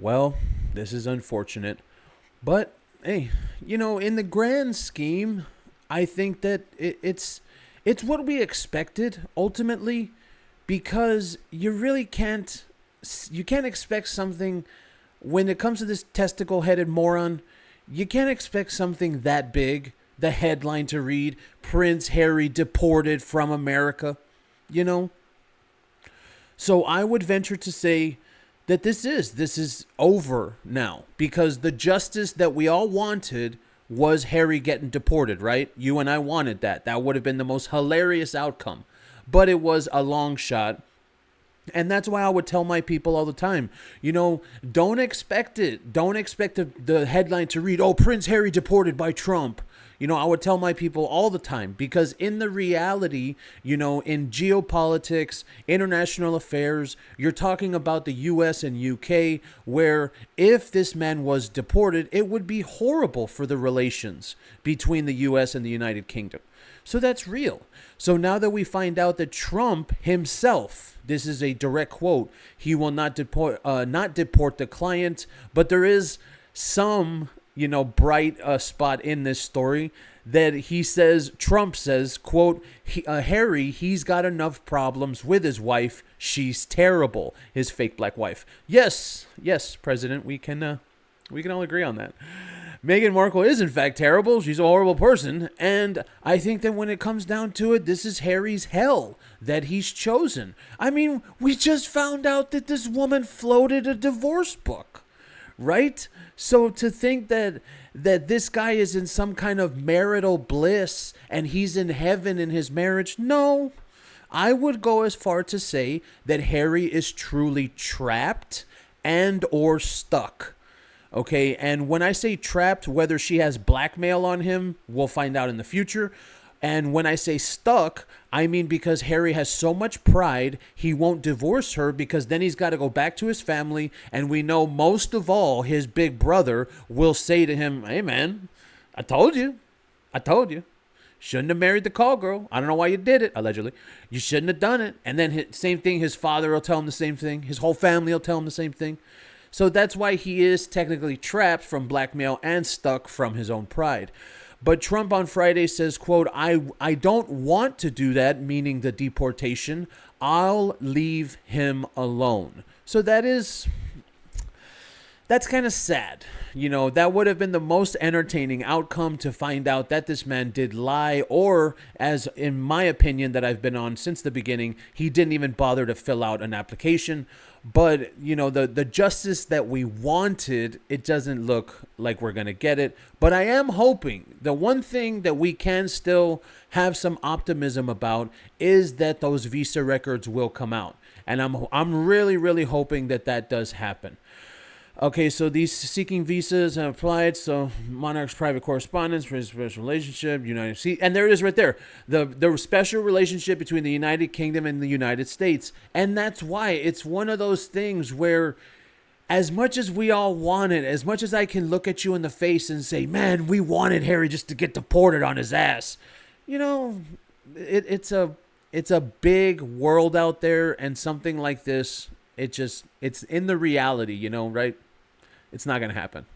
Well, this is unfortunate. But hey, in the grand scheme, I think that it's what we expected ultimately, because you can't expect something when it comes to this testicle-headed moron. You can't expect something that big. The headline to read: Prince Harry deported from America. You know, so I would venture to say that this is over now, because the justice that we all wanted was Harry getting deported, right? You and I wanted that. That would have been the most hilarious outcome. But it was a long shot. And that's why I would tell my people all the time, don't expect it. Don't expect the headline to read, "Oh, Prince Harry deported by Trump." I would tell my people all the time, because in the reality, in geopolitics, international affairs, you're talking about the US and UK, where if this man was deported, it would be horrible for the relations between the US and the United Kingdom. So that's real. So now that we find out that Trump himself, this is a direct quote, he will not deport the client, but there is some, bright spot in this story that Trump says, quote, Harry, he's got enough problems with his wife. She's terrible. His fake black wife. Yes, yes, President, we can all agree on that. Meghan Markle is in fact terrible. She's a horrible person. And I think that when it comes down to it, this is Harry's hell that he's chosen. I mean, we just found out that this woman floated a divorce book, right? So to think that this guy is in some kind of marital bliss and he's in heaven in his marriage, no. I would go as far to say that Harry is truly trapped and or stuck. Okay, and when I say trapped, whether she has blackmail on him, we'll find out in the future. And when I say stuck, I mean because Harry has so much pride, he won't divorce her, because then he's got to go back to his family. And we know most of all, his big brother will say to him, "Hey, man, I told you. I told you. Shouldn't have married the call girl. I don't know why you did it," allegedly. "You shouldn't have done it." And then same thing, his father will tell him the same thing. His whole family will tell him the same thing. So that's why he is technically trapped from blackmail and stuck from his own pride. But Trump on Friday says, quote, I don't want to do that," meaning the deportation. "I'll leave him alone." So that's kind of sad. That would have been the most entertaining outcome, to find out that this man did lie, or, as in my opinion that I've been on since the beginning, he didn't even bother to fill out an application. But, the justice that we wanted, it doesn't look like we're going to get it. But I am hoping, the one thing that we can still have some optimism about is that those visa records will come out. And I'm really, really hoping that that does happen. Okay, so these seeking visas have applied. So Monarch's private correspondence for his special relationship, and there it is right there. The special relationship between the United Kingdom and the United States. And that's why it's one of those things where, as much as we all want it, as much as I can look at you in the face and say, "Man, we wanted Harry just to get deported on his ass," it's a big world out there, and something like this, it's in the reality, right? It's not going to happen.